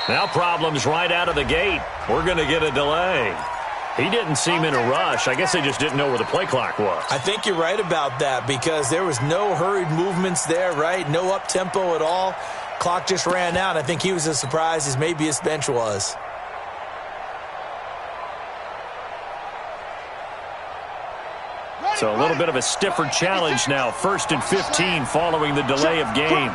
Now problems right out of the gate. We're going to get a delay. He didn't seem in a rush. I guess they just didn't know where the play clock was. I think you're right about that because there was no hurried movements there, right? No up-tempo at all. Clock just ran out. I think he was as surprised as maybe his bench was. So a little bit of a stiffer challenge now. 1st and 15 following the delay of game.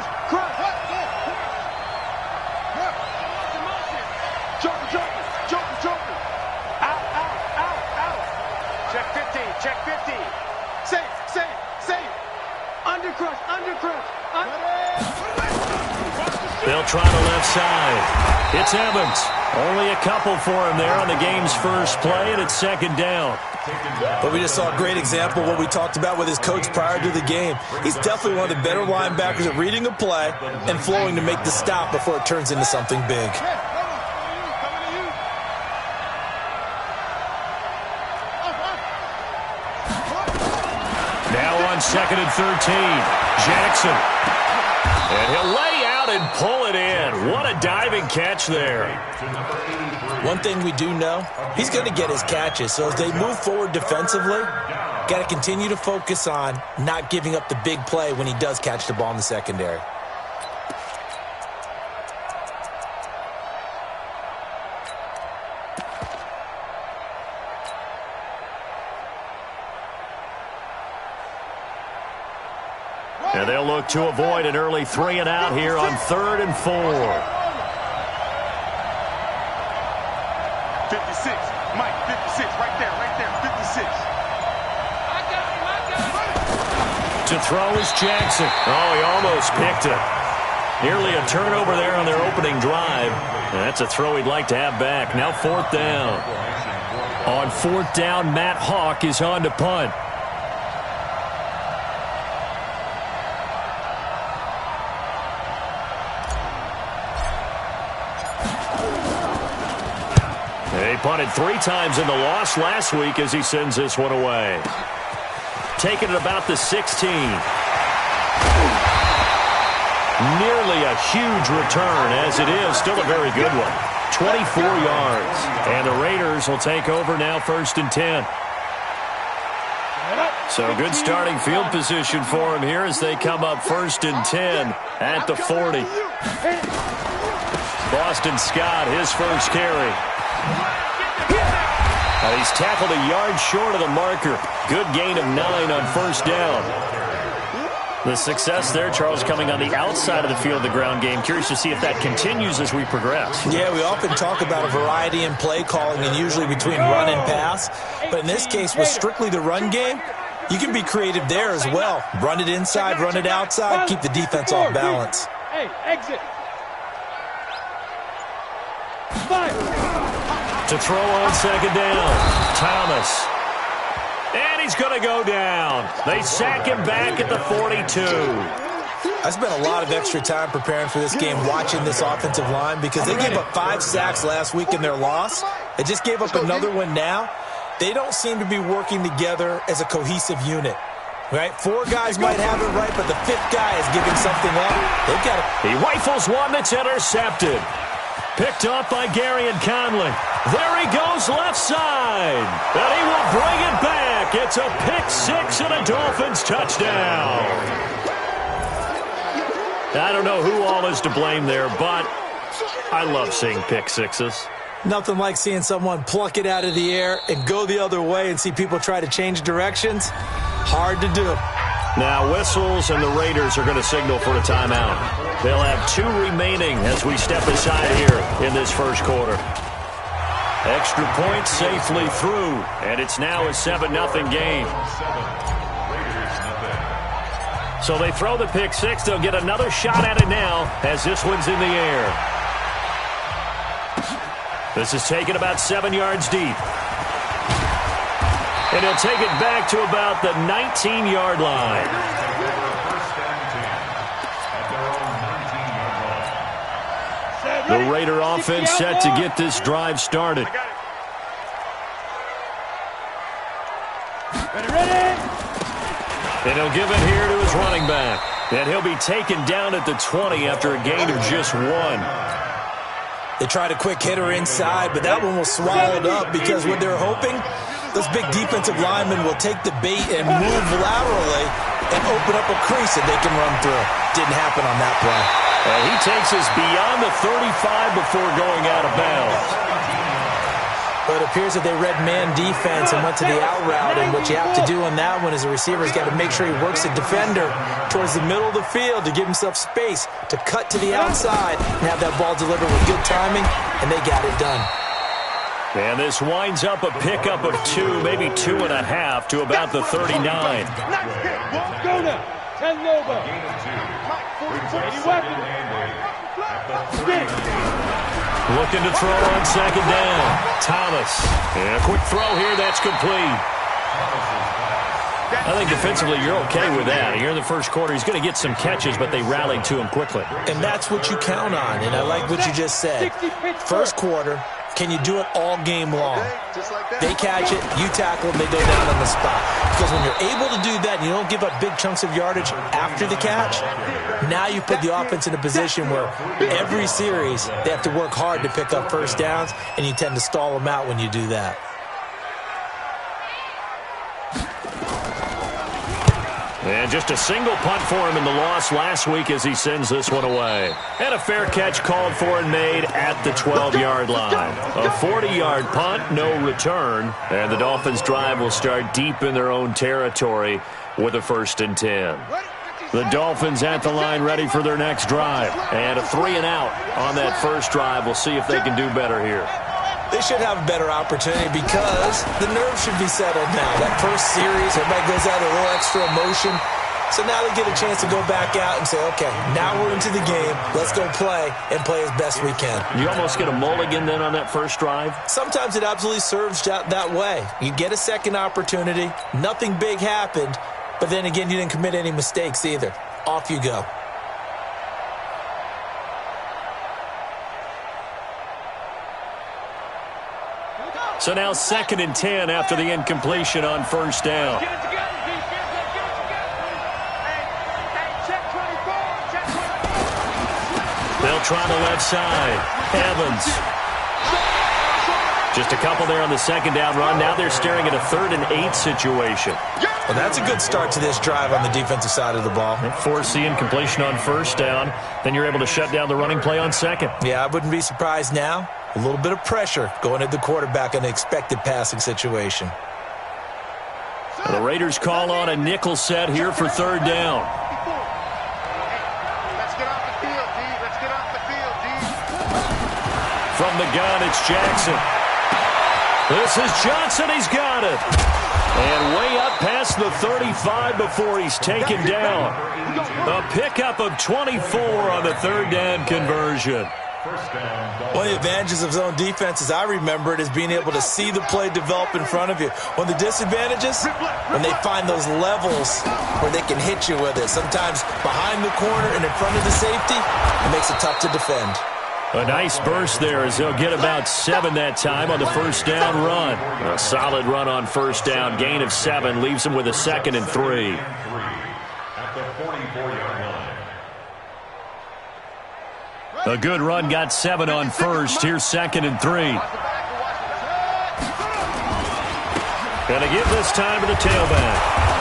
They'll try the left side. It's Evans. Only a couple for him there on the game's first play, and it's 2nd down. But we just saw a great example of what we talked about with his coach prior to the game. He's definitely one of the better linebackers at reading a play and flowing to make the stop before it turns into something big. Now on 2nd and 13, Jackson. And he'll lay out and pull it in. What a diving catch there. One thing we do know, he's going to get his catches. So as they move forward defensively, got to continue to focus on not giving up the big play when he does catch the ball in the secondary. And they'll look to avoid an early 3 and out here on 3rd and 4. 56, Mike, 56, right there, 56. To throw is Jackson. Oh, he almost picked it. Nearly a turnover there on their opening drive. And that's a throw he'd like to have back. Now 4th down. On 4th down, Matt Hawk is on to punt. He punted 3 times in the loss last week as he sends this one away. Taking it about the 16. Nearly a huge return, as it is. Still a very good one. 24 yards. And the Raiders will take over now 1st and 10. So good starting field position for him here as they come up 1st and 10 at the 40. Boston Scott, his first carry. He's tackled a yard short of the marker. Good gain of 9 on 1st down. The success there, Charles, coming on the outside of the field of the ground game. Curious to see if that continues as we progress. Yeah, we often talk about a variety in play calling and usually between run and pass. But in this case, with strictly the run game, you can be creative there as well. Run it inside, run it outside, keep the defense off balance. Hey, exit. Fire. To throw on 2nd down, Thomas. And he's going to go down. They sack him back at the 42. I spent a lot of extra time preparing for this game, watching this offensive line, because they gave up 5 sacks last week in their loss. They just gave up another one now. They don't seem to be working together as a cohesive unit. Right? 4 guys might have it right, but the 5th guy is giving something up. They've got it. He rifles one that's intercepted. Picked up by Gary and Conley. There he goes left side. And he will bring it back. It's a pick-6 and a Dolphins touchdown. I don't know who all is to blame there, but I love seeing pick-6s. Nothing like seeing someone pluck it out of the air and go the other way and see people try to change directions. Hard to do. Now whistles and the Raiders are going to signal for a timeout. They'll have 2 remaining as we step aside here in this first quarter. Extra point safely through, and it's now a 7-0 game. So they throw the pick-6. They'll get another shot at it now as this one's in the air. This is taken about 7 yards deep. And he'll take it back to about the 19-yard line. The Raider offense set to get this drive started. Ready. And he'll give it here to his running back. And he'll be taken down at the 20 after a gain of just 1. They tried a quick hitter inside, but that one was swallowed up because what they're hoping, those big defensive linemen will take the bait and move laterally and open up a crease that they can run through. Didn't happen on that play. And he takes us beyond the 35 before going out of bounds. But it appears that they read man defense and went to the out route, and what you have to do on that one is the receiver's got to make sure he works the defender towards the middle of the field to give himself space to cut to the outside and have that ball delivered with good timing, and they got it done. And this winds up a pickup of 2, maybe 2.5 to about the 39. Go now. 10 Nova. Any weapon? Looking to throw on second down. Thomas. And a quick throw here. That's complete. I think defensively you're okay with that. Here in the first quarter, he's going to get some catches, but they rallied to him quickly. And that's what you count on, and I like what you just said. First quarter, can you do it all game long? They catch it, you tackle them, they go down on the spot. Because when you're able to do that and you don't give up big chunks of yardage after the catch, now you put the offense in a position where every series they have to work hard to pick up first downs, and you tend to stall them out when you do that. And just a single punt for him in the loss last week as he sends this one away. And a fair catch called for and made at the 12-yard line. A 40-yard punt, no return. And the Dolphins' drive will start deep in their own territory with a 1st and 10. The Dolphins at the line ready for their next drive. And a 3-and-out on that first drive. We'll see if they can do better here. They should have a better opportunity because the nerves should be settled now. That first series, everybody goes out with a little extra emotion. So now they get a chance to go back out and say, okay, now we're into the game. Let's go play and play as best we can. You almost get a mulligan then on that first drive? Sometimes it absolutely serves that way. You get a second opportunity. Nothing big happened. But then again, you didn't commit any mistakes either. Off you go. So now 2nd and 10 after the incompletion on first down. They'll try the left side. Evans. Just a couple there on the second down run. Now they're staring at a 3rd and 8 situation. Well, that's a good start to this drive on the defensive side of the ball. Force the incompletion on first down. Then you're able to shut down the running play on second. Yeah, I wouldn't be surprised now. A little bit of pressure going at the quarterback in an expected passing situation. The Raiders call on a nickel set here for 3rd down. Let's get off the field, D. Let's get off the field, D. From the gun, it's Jackson. This is Johnson. He's got it. And way up past the 35 before he's taken down. A pickup of 24 on the 3rd down conversion. One of the advantages of zone defense, as I remember it, is being able to see the play develop in front of you. One of the disadvantages, when they find those levels where they can hit you with it, sometimes behind the corner and in front of the safety, it makes it tough to defend. A nice burst there as they'll get about 7 that time on the first down run. A solid run on first down. Gain of 7 leaves them with a 2nd and 3. At the 44-yard line. A good run got 7 on first. Here's 2nd and 3. Gonna give this time to the tailback.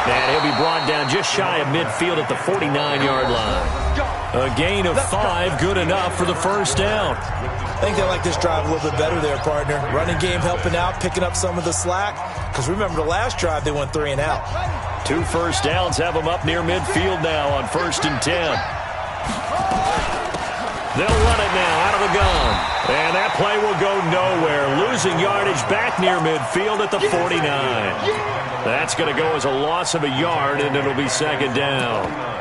And he'll be brought down just shy of midfield at the 49-yard line. A gain of 5, good enough for the first down. I think they like this drive a little bit better there, partner. Running game helping out, picking up some of the slack. Because remember, the last drive, they went 3 and out. 2 first downs have them up near midfield now on 1st and 10. They'll run it now out of the gun. And that play will go nowhere. Losing yardage back near midfield at the 49. That's going to go as a loss of a yard, and it'll be 2nd down.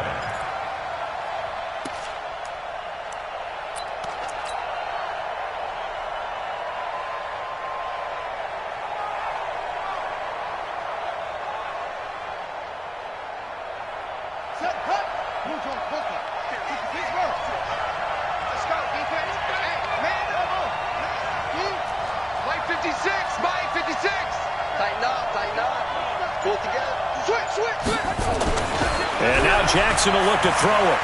Jackson will look to throw it.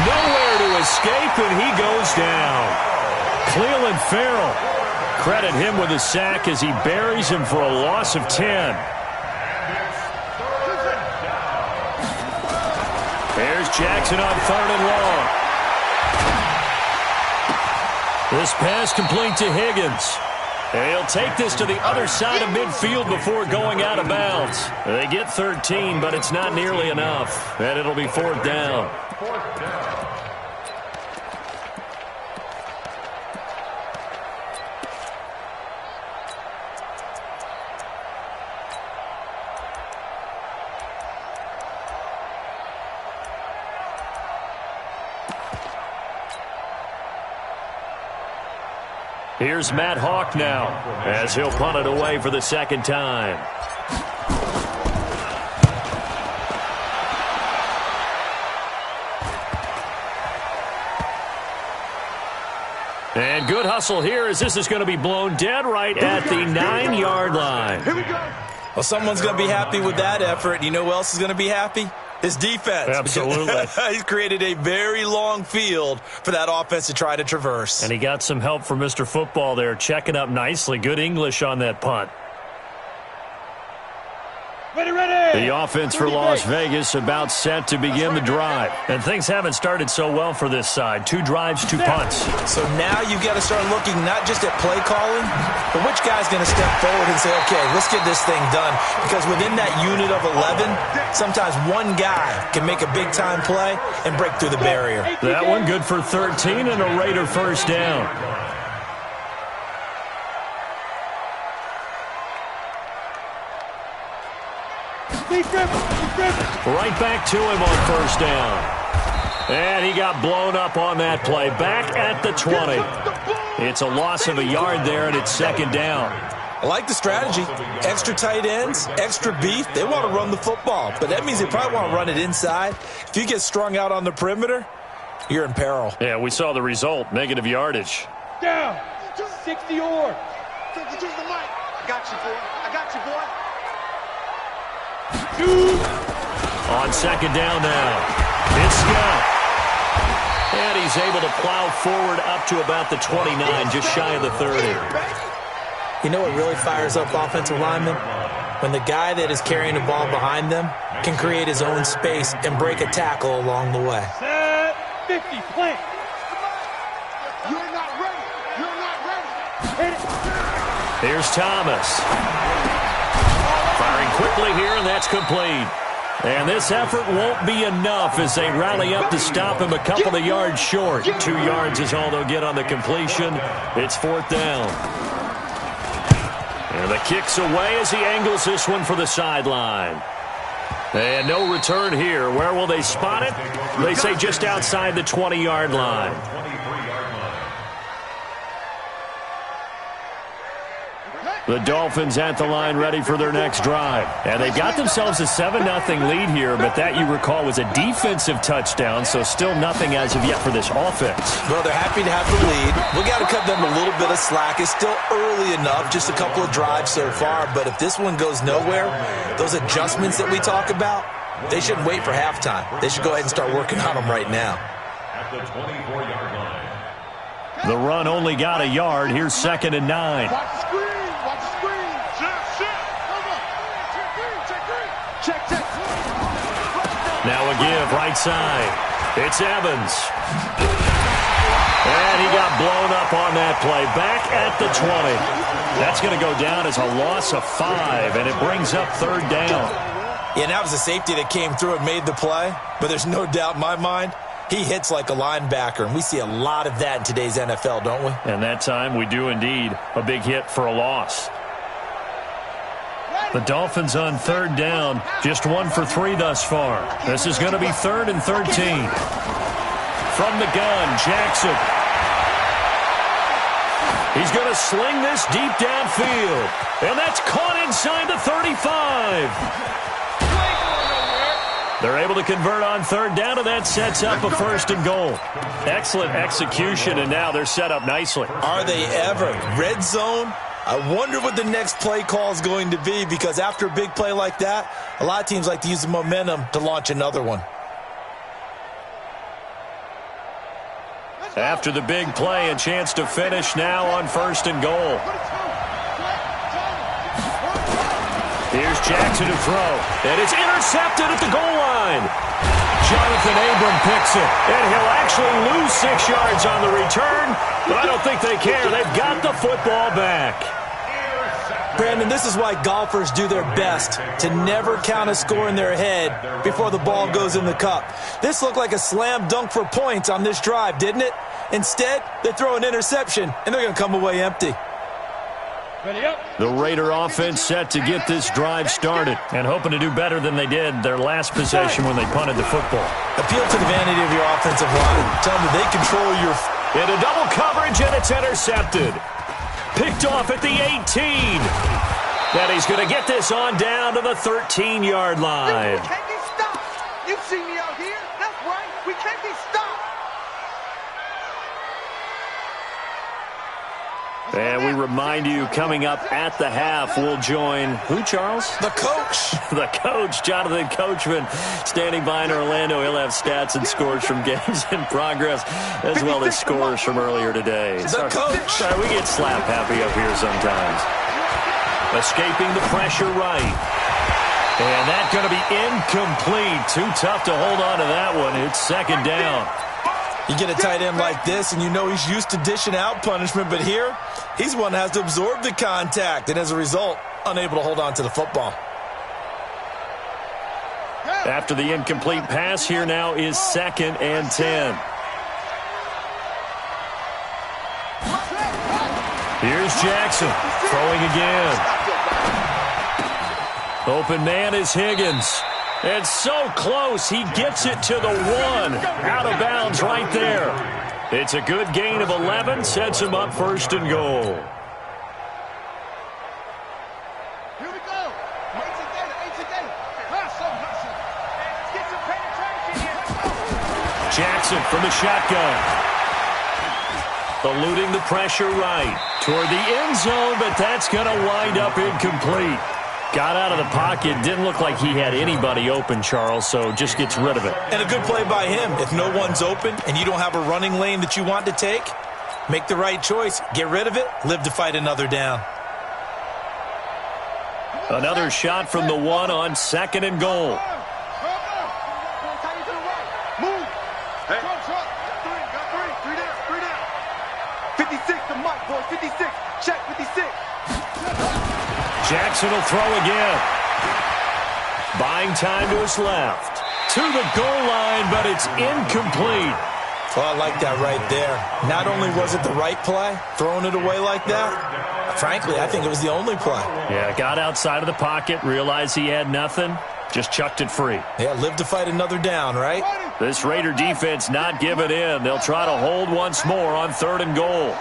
Nowhere to escape, and he goes down. Cleveland Farrell, credit him with a sack as he buries him for a loss of 10. There's Jackson on 3rd and long. This pass complete to Higgins. And he'll take this to the other side of midfield before going out of bounds. They get 13, but it's not nearly enough. And it'll be 4th down. Here's Matt Hawk now as he'll punt it away for the 2nd time. And good hustle here as this is going to be blown dead right at the 9-yard line. Here we go. Well, someone's going to be happy with that effort. You know who else is going to be happy? His defense. Absolutely. He's created a very long field for that offense to try to traverse. And he got some help from Mr. Football there, checking up nicely. Good English on that punt. The offense for Las Vegas about set to begin the drive. And things haven't started so well for this side. 2 drives, 2 punts. So now you've got to start looking not just at play calling, but which guy's going to step forward and say, okay, let's get this thing done. Because within that unit of 11, sometimes one guy can make a big-time play and break through the barrier. That one good for 13 and a Raider 1st down. Right back to him on 1st down. And he got blown up on that play. Back at the 20. It's a loss of a yard there, and it's 2nd down. I like the strategy. Extra tight ends, extra beef. They want to run the football, but that means they probably want to run it inside. If you get strung out on the perimeter, you're in peril. Yeah, we saw the result. Negative yardage. Down. 60 or. I got you, boy. I got you, boy. On 2nd down now. It's Scott. And he's able to plow forward up to about the 29, just shy of the 30. You know what really fires up offensive linemen? When the guy that is carrying the ball behind them can create his own space and break a tackle along the way. Set 50, plant. You're not ready. You're not ready. Hit it. Here's Thomas. Firing quickly here, and that's complete. And this effort won't be enough as they rally up to stop him a couple of yards short. 2 yards is all they'll get on the completion. It's 4th down. And the kick's away as he angles this one for the sideline. And no return here. Where will they spot it? They say just outside the 20-yard line. The Dolphins at the line ready for their next drive. And they've got themselves a 7-0 lead here, but that, you recall, was a defensive touchdown, so still nothing as of yet for this offense. Well, they're happy to have the lead. We got to cut them a little bit of slack. It's still early enough, just a couple of drives so far, but if this one goes nowhere, those adjustments that we talk about, they shouldn't wait for halftime. They should go ahead and start working on them right now. At the 24-yard line. The run only got a yard. Here's 2nd and 9. Watch the screen. Watch the screen. Check. Now a give right side. It's Evans. And he got blown up on that play. Back at the 20. That's going to go down as a loss of 5, and it brings up 3rd down. Yeah, that was a safety that came through and made the play, but there's no doubt in my mind, he hits like a linebacker, and we see a lot of that in today's NFL, don't we? And that time we do indeed. A big hit for a loss. The Dolphins on 3rd down, just 1 for 3 thus far. This is going to be 3rd and 13. From the gun, Jackson. He's going to sling this deep downfield. And that's caught inside the 35. They're able to convert on 3rd down, and that sets up a 1st and goal. Excellent execution, and now they're set up nicely. Are they ever? Red zone, I wonder what the next play call is going to be, because after a big play like that, a lot of teams like to use the momentum to launch another one. After the big play, a chance to finish now on 1st and goal. Here's Jackson to throw, and it's intercepted at the goal line. Jonathan Abram picks it, and he'll actually lose 6 yards on the return, but I don't think they care. They've got the football back. Brandon, this is why golfers do their best to never count a score in their head before the ball goes in the cup. This looked like a slam dunk for points on this drive, didn't it? Instead, they throw an interception, and they're going to come away empty. The Raider offense set to get this drive started and hoping to do better than they did their last possession when they punted the football. Appeal to the vanity of your offensive line. Tell them they control your... Into double coverage, and it's intercepted. Picked off at the 18. And he's going to get this on down to the 13-yard line. We can't be stopped. You see me out here? That's right. We can't be stopped. And we remind you, coming up at the half, we'll join who, Charles? The coach. The coach, Jonathan Coachman, standing by in Orlando. He'll have stats and scores from games in progress, as well as scores from earlier today. The coach. Sorry, we get slap happy up here sometimes. Escaping the pressure right. And that's going to be incomplete. Too tough to hold on to that one. It's 2nd down. You get a tight end like this, and you know he's used to dishing out punishment, but here, he's one that has to absorb the contact, and as a result, unable to hold on to the football. After the incomplete pass, here now is 2nd and 10. Here's Jackson, throwing again. Open man is Higgins. And so close, he gets it to the 1. Out of bounds right there. It's a good gain of 11, sets him up 1st and goal. Here we go. Get some penetration here. Jackson from the shotgun. Eluding the pressure right. Toward the end zone, but that's going to wind up incomplete. Got out of the pocket. Didn't look like he had anybody open, Charles, so just gets rid of it. And a good play by him. If no one's open and you don't have a running lane that you want to take, make the right choice. Get rid of it. Live to fight another down. Another shot from the 1 on 2nd and goal. Move. Hey. Got 3 down. 56 to Mike, boy. 56. Check 56. Jackson will throw again. Buying time to his left. To the goal line, but it's incomplete. Well, I like that right there. Not only was it the right play, throwing it away like that, frankly, I think it was the only play. Yeah, got outside of the pocket, realized he had nothing, just chucked it free. Yeah, live to fight another down, right? This Raider defense not giving in. They'll try to hold once more on 3rd and goal.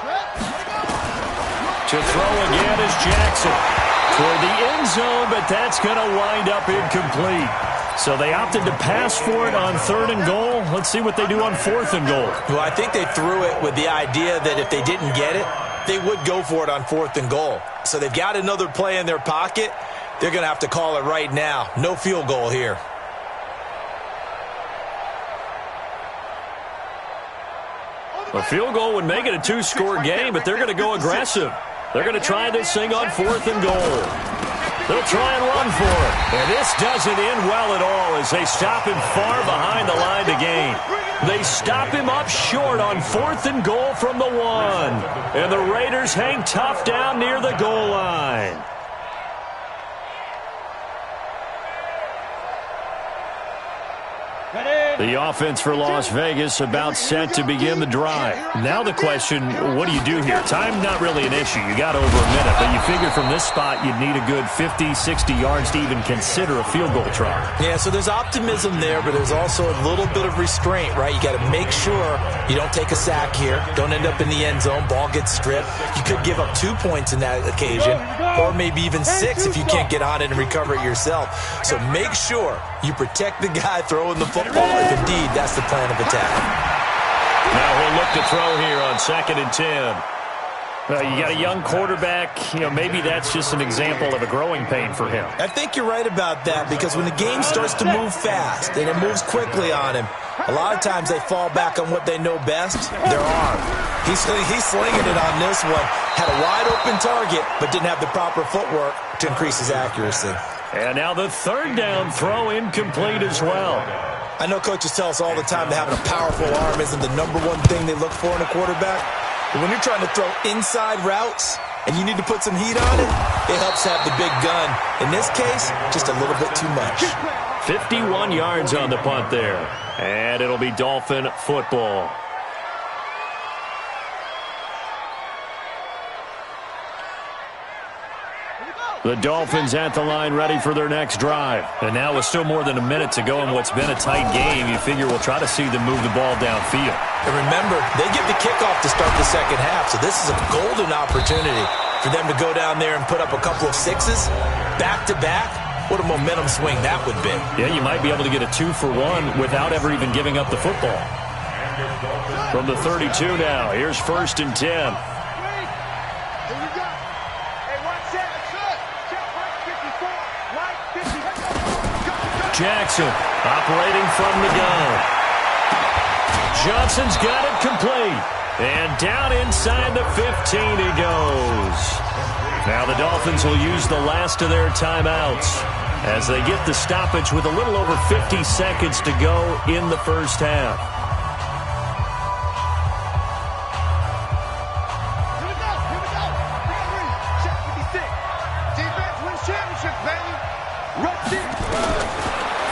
To throw again is Jackson. Toward the end zone, but that's going to wind up incomplete. So they opted to pass for it on 3rd and goal. Let's see what they do on 4th and goal. Well, I think they threw it with the idea that if they didn't get it, they would go for it on 4th and goal. So they've got another play in their pocket. They're going to have to call it right now. No field goal here. A field goal would make it a 2-score game, but they're going to go aggressive. They're going to try this thing on 4th and goal. They'll try and run for it. And this doesn't end well at all as they stop him far behind the line to gain. They stop him up short on 4th and goal from the 1. And the Raiders hang tough down near the goal line. The offense for Las Vegas about set to begin the drive. Now the question, what do you do here? Time not really an issue. You got over a minute, but you figure from this spot you'd need a good 50, 60 yards to even consider a field goal try. Yeah, so there's optimism there, but there's also a little bit of restraint, right? You got to make sure you don't take a sack here. Don't end up in the end zone. Ball gets stripped. You could give up 2 points in that occasion, or maybe even 6 if you can't get on it and recover it yourself. So make sure you protect the guy throwing the football if indeed that's the plan of attack. Now he'll look to throw here on 2nd and 10. You got a young quarterback. Maybe that's just an example of a growing pain for him. I think you're right about that because when the game starts to move fast and it moves quickly on him, a lot of times they fall back on what they know best, their arm. He's slinging it on this one. Had a wide open target, but didn't have the proper footwork to increase his accuracy. And now the third down throw incomplete as well. I know coaches tell us all the time that having a powerful arm isn't the number one thing they look for in a quarterback. But when you're trying to throw inside routes and you need to put some heat on it, it helps have the big gun. In this case, just a little bit too much. 51 yards on the punt there. And it'll be Dolphin football. The Dolphins at the line ready for their next drive. And now with still more than a minute to go in what's been a tight game, you figure we'll try to see them move the ball downfield. And remember, they get the kickoff to start the second half, so this is a golden opportunity for them to go down there and put up a couple of sixes back-to-back. What a momentum swing that would be. Yeah, you might be able to get a 2-for-1 without ever even giving up the football. From the 32 now, here's 1st and 10. Jackson operating from the gun. Johnson's got it complete. And down inside the 15 he goes. Now the Dolphins will use the last of their timeouts as they get the stoppage with a little over 50 seconds to go in the first half.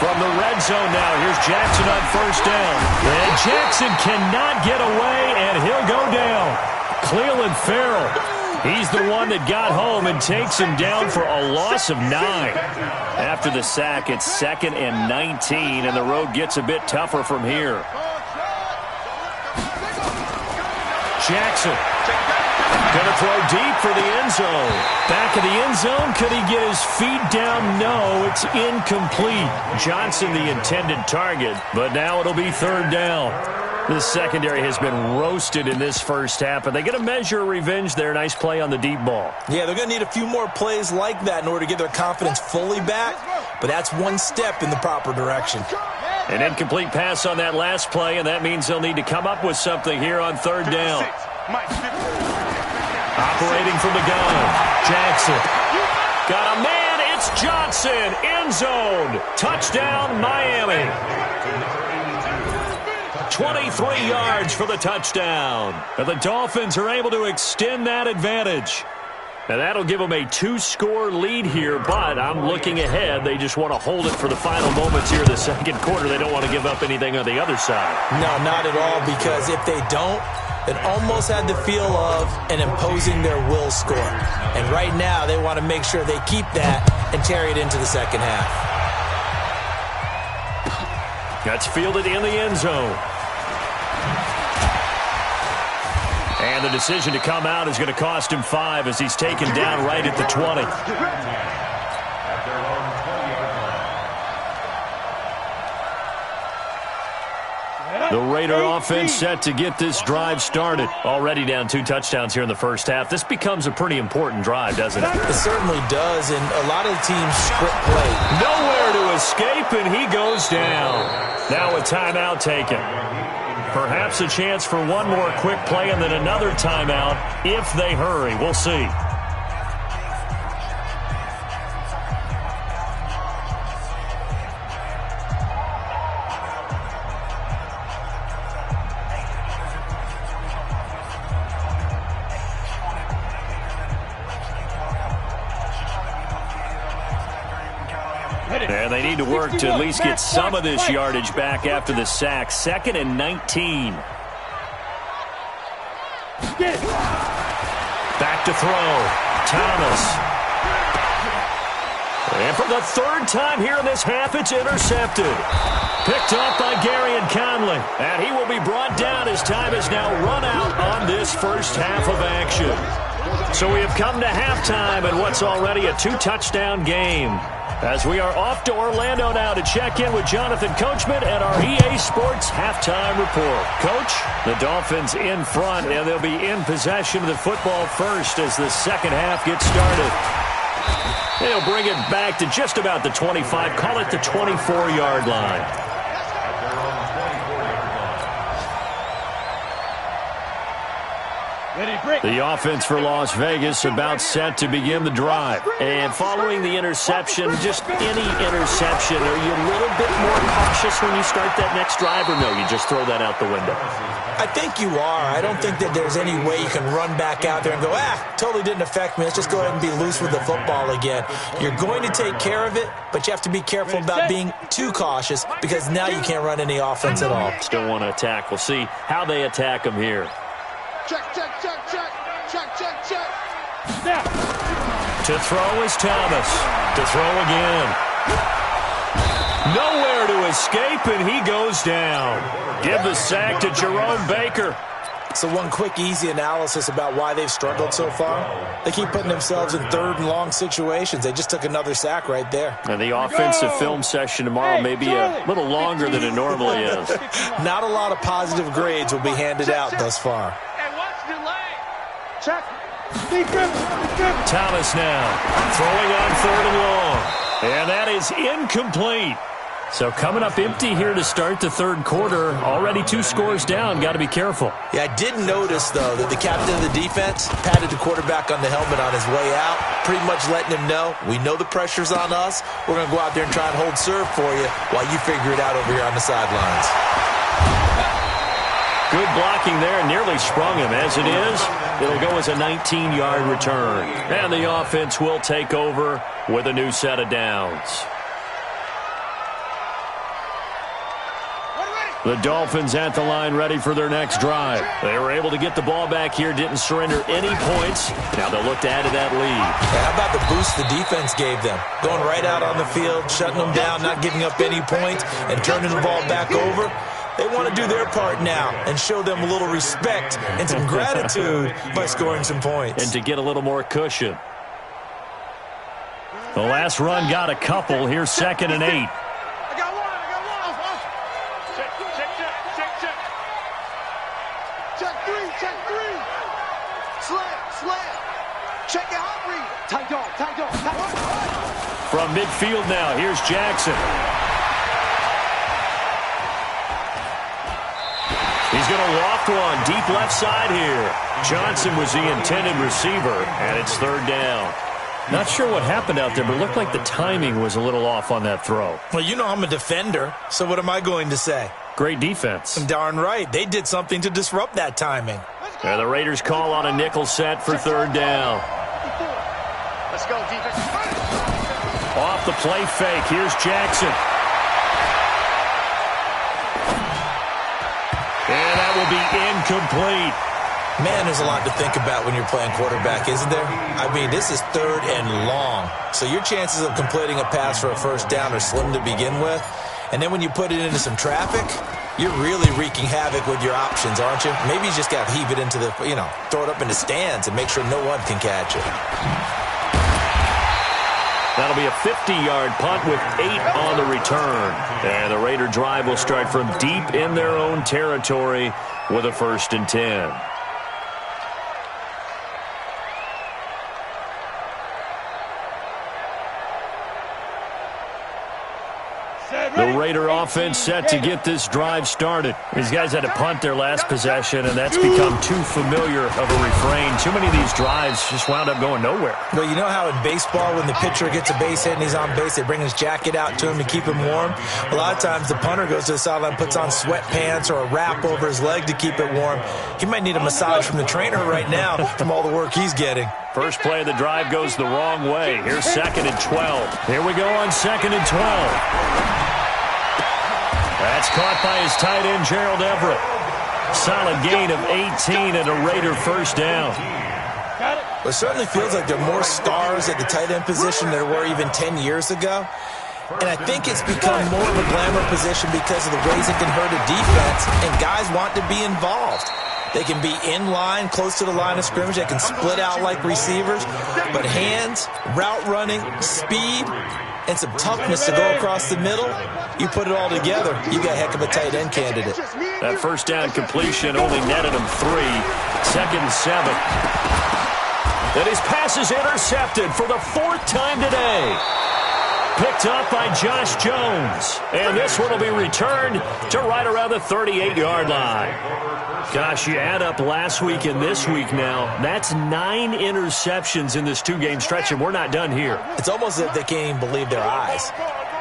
From the red zone now, here's Jackson on 1st down. And Jackson cannot get away, and he'll go down. Cleveland Farrell, he's the one that got home and takes him down for a loss of 9. After the sack, it's 2nd and 19, and the road gets a bit tougher from here. Jackson going to throw deep for the end zone. Back of the end zone. Could he get his feet down? No, it's incomplete. Johnson the intended target, but now it'll be 3rd down. This secondary has been roasted in this first half, and they're going to measure revenge there. Nice play on the deep ball. Yeah, they're going to need a few more plays like that in order to get their confidence fully back, but that's one step in the proper direction. An incomplete pass on that last play, and that means they'll need to come up with something here on 3rd down. Operating from the gun, Jackson. Got a man, it's Johnson, end zone. Touchdown, Miami. 23 yards for the touchdown. And the Dolphins are able to extend that advantage. And that'll give them a 2-score lead here, but I'm looking ahead. They just want to hold it for the final moments here in the second quarter. They don't want to give up anything on the other side. No, not at all, because if they don't, it almost had the feel of an imposing their will score. And right now, they want to make sure they keep that and carry it into the second half. That's fielded in the end zone. And the decision to come out is going to cost him 5 as he's taken down right at the 20. The Raider offense set to get this drive started. Already down 2 touchdowns here in the first half. This becomes a pretty important drive, doesn't it? It certainly does, and a lot of the teams script play. Nowhere to escape, and he goes down. Now a timeout taken. Perhaps a chance for one more quick play and then another timeout if they hurry. We'll see. And they need to work to at least get some of this yardage back after the sack. 2nd and 19. Back to throw. Thomas. And for the 3rd time here in this half, it's intercepted. Picked up by Gary and Conley. And he will be brought down as time is now run out on this first half of action. So we have come to halftime in what's already a 2-touchdown game. As we are off to Orlando now to check in with Jonathan Coachman at our EA Sports Halftime Report. Coach, the Dolphins in front, and they'll be in possession of the football first as the second half gets started. They'll bring it back to just about the 25, call it the 24-yard line. The offense for Las Vegas about set to begin the drive. And following the interception, just any interception, are you a little bit more cautious when you start that next drive, or no, you just throw that out the window? I think you are. I don't think that there's any way you can run back out there and go, totally didn't affect me. Let's just go ahead and be loose with the football again. You're going to take care of it, but you have to be careful about being too cautious because now you can't run any offense at all. Still want to attack. We'll see how they attack them here. Check, check, check, check. Check, check, check. Snap. To throw is Thomas. To throw again. Nowhere to escape, and he goes down. Give the sack to Jerome Baker. So one quick, easy analysis about why they've struggled so far. They keep putting themselves in third and long situations. They just took another sack right there. And the offensive film session tomorrow may be a little longer than it normally is. Not a lot of positive grades will be handed out thus far. Hey, watch the lane. Check. Thomas now throwing on third and long. And that is incomplete. So coming up empty here to start the third quarter. Already 2 scores down. Got to be careful. Yeah, I did notice, though, that the captain of the defense patted the quarterback on the helmet on his way out, pretty much letting him know, we know the pressure's on us. We're going to go out there and try and hold serve for you while you figure it out over here on the sidelines. Good blocking there. Nearly sprung him. As it is, it'll go as a 19-yard return. And the offense will take over with a new set of downs. The Dolphins at the line ready for their next drive. They were able to get the ball back here, didn't surrender any points. Now they'll look to add to that lead. Yeah, how about the boost the defense gave them? Going right out on the field, shutting them down, not giving up any points, and turning the ball back over. They want to do their part now and show them a little respect and some gratitude by scoring some points. And to get a little more cushion. The last run got a couple. Here's 2nd and 8. I got one. Check, check, check, check, check. Check 3, check 3. Slam. Check it out, read. Tight dog. From midfield now, here's Jackson. He's going to loft one deep left side here. Johnson was the intended receiver, and it's 3rd down. Not sure what happened out there, but it looked like the timing was a little off on that throw. Well, you know I'm a defender, so what am I going to say? Great defense. Darn right. They did something to disrupt that timing. And the Raiders call on a nickel set for 3rd down. Let's go, defense. Off the play fake, here's Jackson. And that will be incomplete. Man, there's a lot to think about when you're playing quarterback, isn't there? I mean, this is 3rd and long. So your chances of completing a pass for a 1st down are slim to begin with. And then when you put it into some traffic, you're really wreaking havoc with your options, aren't you? Maybe you just got to heave it into the, throw it up in the stands and make sure no one can catch it. That'll be a 50-yard punt with 8 on the return. And the Raider drive will start from deep in their own territory with a 1st and 10. The Raider offense set to get this drive started. These guys had to punt their last possession, and that's become too familiar of a refrain. Too many of these drives just wound up going nowhere. Well, you know how in baseball when the pitcher gets a base hit and he's on base, they bring his jacket out to him to keep him warm? A lot of times the punter goes to the sideline, puts on sweatpants or a wrap over his leg to keep it warm. He might need a massage from the trainer right now from all the work he's getting. First play of the drive goes the wrong way. Here's 2nd and 12. Here we go on 2nd and 12. That's caught by his tight end, Gerald Everett. Solid gain of 18 and a Raider 1st down. Well, it certainly feels like there are more stars at the tight end position than there were even 10 years ago. And I think it's become more of a glamour position because of the ways it can hurt a defense, and guys want to be involved. They can be in line, close to the line of scrimmage. They can split out like receivers. But hands, route running, speed, and some toughness to go across the middle, you put it all together, you got a heck of a tight end candidate. That first down completion only netted him 3. 2nd and 7. And his pass is intercepted for the 4th time today. Picked up by Josh Jones. And this one will be returned to right around the 38-yard line. Gosh, you add up last week and this week now. That's 9 interceptions in this 2-game stretch, and we're not done here. It's almost as if they can't even believe their eyes.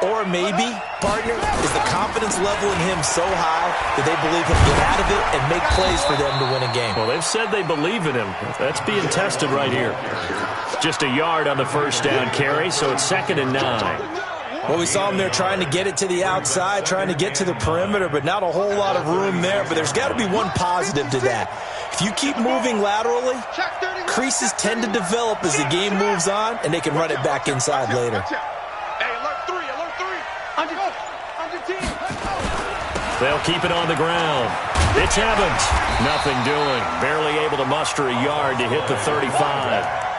Or maybe, partner, is the confidence level in him so high that they believe he'll get out of it and make plays for them to win a game. Well, they've said they believe in him. That's being tested right here. Just a yard on the first down carry, so it's 2nd and 9. Well, we saw him there trying to get it to the outside, trying to get to the perimeter, but not a whole lot of room there. But there's got to be one positive to that. If you keep moving laterally, creases tend to develop as the game moves on, and they can run it back inside later. They'll keep it on the ground. It's Evans. Nothing doing. Barely able to muster a yard to hit the 35.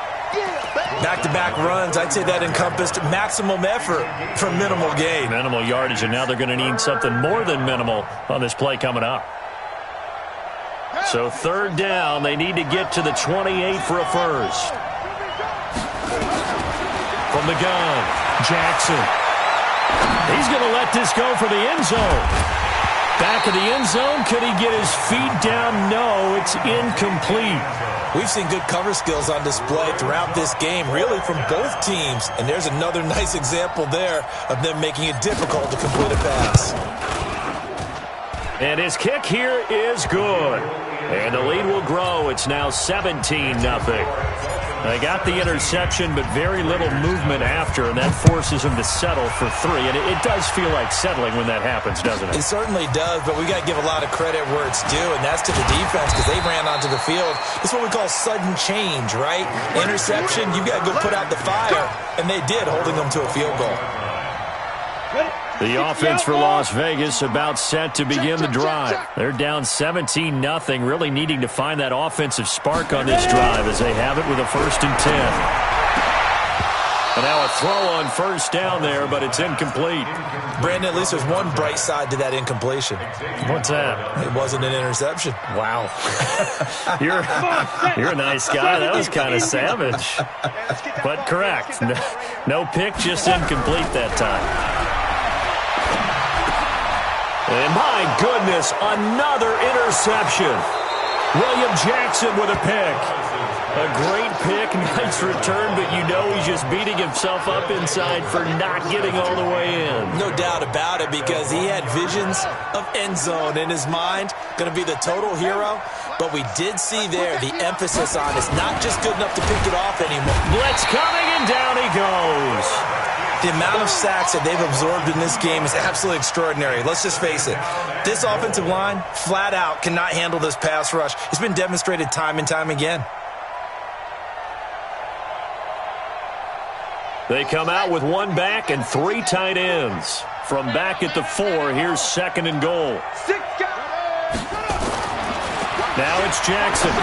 Back-to-back runs, I'd say that encompassed maximum effort for minimal gain. Minimal yardage, and now they're going to need something more than minimal on this play coming up. So 3rd down, they need to get to the 28 for a first. From the gun, Jackson. He's going to let this go for the end zone. Back of the end zone, could he get his feet down? No, it's incomplete. We've seen good cover skills on display throughout this game, really from both teams. And there's another nice example there of them making it difficult to complete a pass. And his kick here is good. And the lead will grow. It's now 17-0. They got the interception, but very little movement after, and that forces them to settle for 3. And it does feel like settling when that happens, doesn't it? It certainly does, but we got to give a lot of credit where it's due, and that's to the defense because they ran onto the field. It's what we call sudden change, right? Interception, you got to go put out the fire, and they did, holding them to a field goal. The offense for Las Vegas about set to begin the drive. They're down 17-0, really needing to find that offensive spark on this drive as they have it with a 1st and 10. And now a throw on first down there, but it's incomplete. Brandon, at least there's one bright side to that incompletion. What's that? It wasn't an interception. Wow. You're a nice guy. That was kind of savage. But correct. No pick, just incomplete that time. And my goodness, another interception. William Jackson with a pick. A great pick, nice return, but you know he's just beating himself up inside for not getting all the way in. No doubt about it, because he had visions of end zone in his mind. Going to be the total hero. But we did see there the emphasis on it's not just good enough to pick it off anymore. Blitz coming, and down he goes. The amount of sacks that they've absorbed in this game is absolutely extraordinary. Let's just face it. This offensive line, flat out, cannot handle this pass rush. It's been demonstrated time and time again. They come out with 1 back and 3 tight ends. From back at the 4, here's 2nd and goal. Now it's Jackson.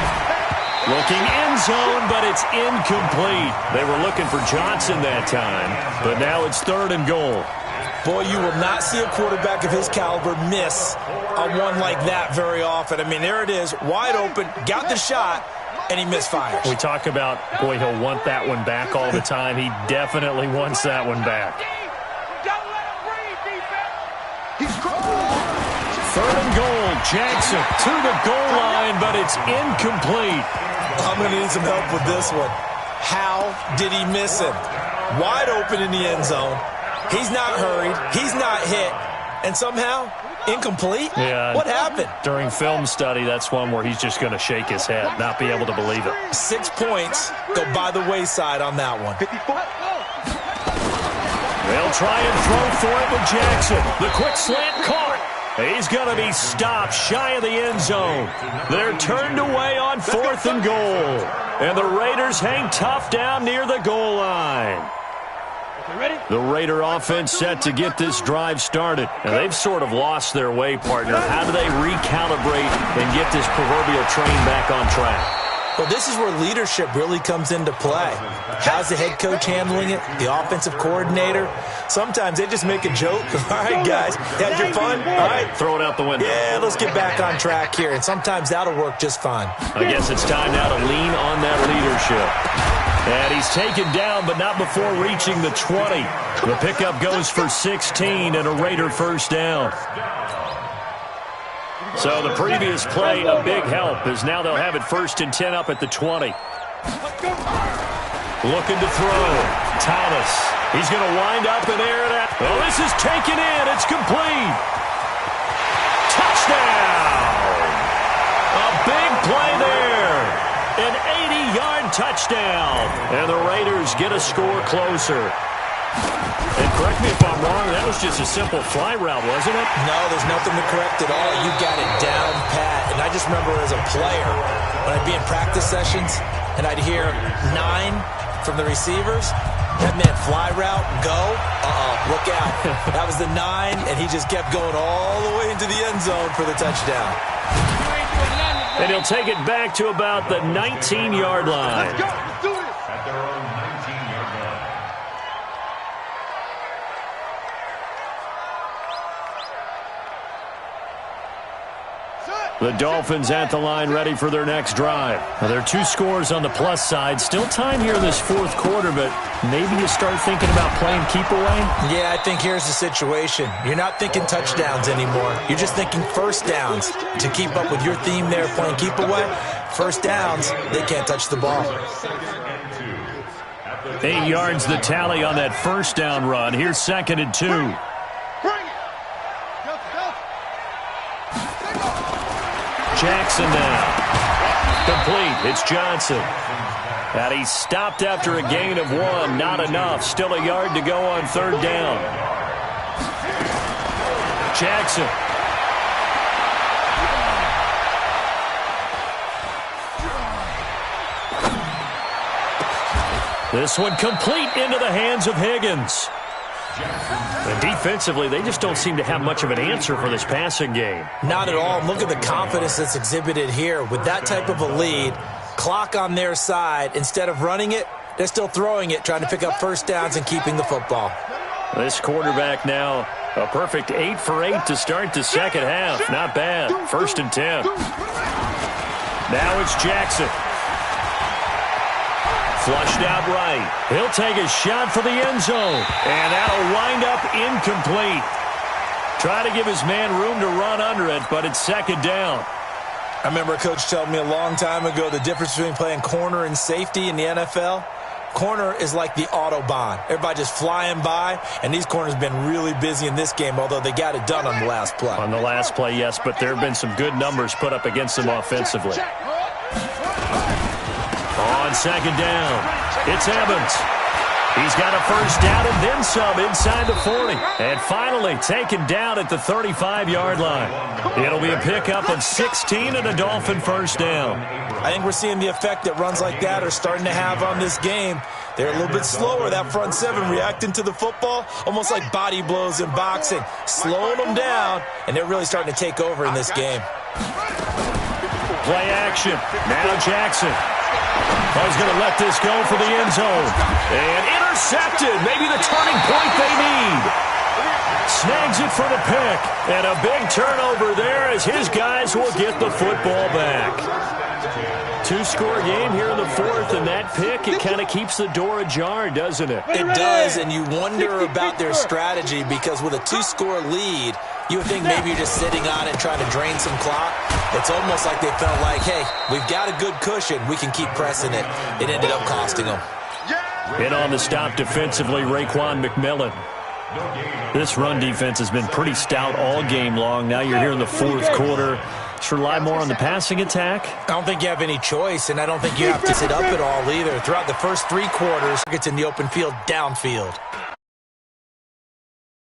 Looking end zone, but it's incomplete. They were looking for Johnson that time, but now it's 3rd and goal. Boy, you will not see a quarterback of his caliber miss a one like that very often. I mean, there it is, wide open, got the shot, and he misfires. We talk about, boy, he'll want that one back all the time. He definitely wants that one back. 3rd and goal, Jackson to the goal line, but it's incomplete. I'm going to need some help with this one. How did he miss him? Wide open in the end zone. He's not hurried. He's not hit. And somehow, incomplete? Yeah. What happened? During film study, that's one where he's just going to shake his head, not be able to believe it. 6 points go by the wayside on that one. They'll try and throw for it with Jackson. The quick slant caught. He's going to be stopped shy of the end zone. They're turned away on 4th and goal. And the Raiders hang tough down near the goal line. The Raider offense set to get this drive started. And they've sort of lost their way, partner. How do they recalibrate and get this proverbial train back on track? Well, this is where leadership really comes into play. How's the head coach handling it? The offensive coordinator? Sometimes they just make a joke. All right, guys, had your fun? All right. Throw it out the window. Yeah, let's get back on track here. And sometimes that'll work just fine. I guess it's time now to lean on that leadership. And he's taken down, but not before reaching the 20. The pickup goes for 16 and a Raider first down. So the previous play, a big help, as now they'll have it 1st and 10 up at the 20. Looking to throw. Thomas. He's going to wind up and air it out. Oh, this is taken in. It's complete. Touchdown. A big play there. An 80-yard touchdown. And the Raiders get a score closer. And correct me if I'm wrong, that was just a simple fly route, wasn't it? No, there's nothing to correct at all. You got it down pat. And I just remember as a player, when I'd be in practice sessions, and I'd hear 9 from the receivers, that meant fly route, go, look out. That was the 9, and he just kept going all the way into the end zone for the touchdown. And he'll take it back to about the 19-yard line. Let's go. Let's do this. At their own 19-yard line. The Dolphins at the line ready for their next drive. Now, there are 2 scores on the plus side. Still time here in this 4th quarter, but maybe you start thinking about playing keep away? Yeah, I think here's the situation. You're not thinking touchdowns anymore. You're just thinking first downs. To keep up with your theme there, playing keep away, first downs, they can't touch the ball. 8 yards the tally on that first down run. Here's 2nd and 2. Bring it. Jackson now. Complete. It's Johnson. And he's stopped after a gain of 1. Not enough. Still a yard to go on 3rd down. Jackson. This one complete into the hands of Higgins. And defensively, they just don't seem to have much of an answer for this passing game. Not at all. Look at the confidence that's exhibited here. With that type of a lead, clock on their side, instead of running it, they're still throwing it, trying to pick up first downs and keeping the football. This quarterback now, a perfect 8 for 8 to start the second half. Not bad. 1st and 10. Now it's Jackson. Flushed out right. He'll take a shot for the end zone. And that'll wind up incomplete. Try to give his man room to run under it, but it's 2nd down. I remember a coach telling me a long time ago the difference between playing corner and safety in the NFL. Corner is like the Autobahn. Everybody just flying by, and these corners have been really busy in this game, although they got it done on the last play. On the last play, yes, but there have been some good numbers put up against them offensively. On 2nd down, it's Evans. He's got a first down and then some inside the 40. And finally taken down at the 35-yard line. It'll be a pickup of 16 and a Dolphin first down. I think we're seeing the effect that runs like that are starting to have on this game. They're a little bit slower, that front 7, reacting to the football, almost like body blows in boxing, slowing them down, and they're really starting to take over in this game. Play action. Now Jackson. Oh, he's going to let this go for the end zone. And intercepted. Maybe the turning point they need. Snags it for the pick. And a big turnover there as his guys will get the football back. 2-score game here in the 4th, and that pick, it kind of keeps the door ajar, doesn't it? It does, and you wonder about their strategy because with a 2-score lead, you would think maybe you're just sitting on it trying to drain some clock. It's almost like they felt like, hey, we've got a good cushion. We can keep pressing it. It ended up costing them. In on the stop defensively, Raekwon McMillan. This run defense has been pretty stout all game long. Now you're here in the 4th quarter. Just rely more on the passing attack? I don't think you have any choice, and I don't think you have to sit up at all either. Throughout the first 3 quarters, it's in the open field, downfield.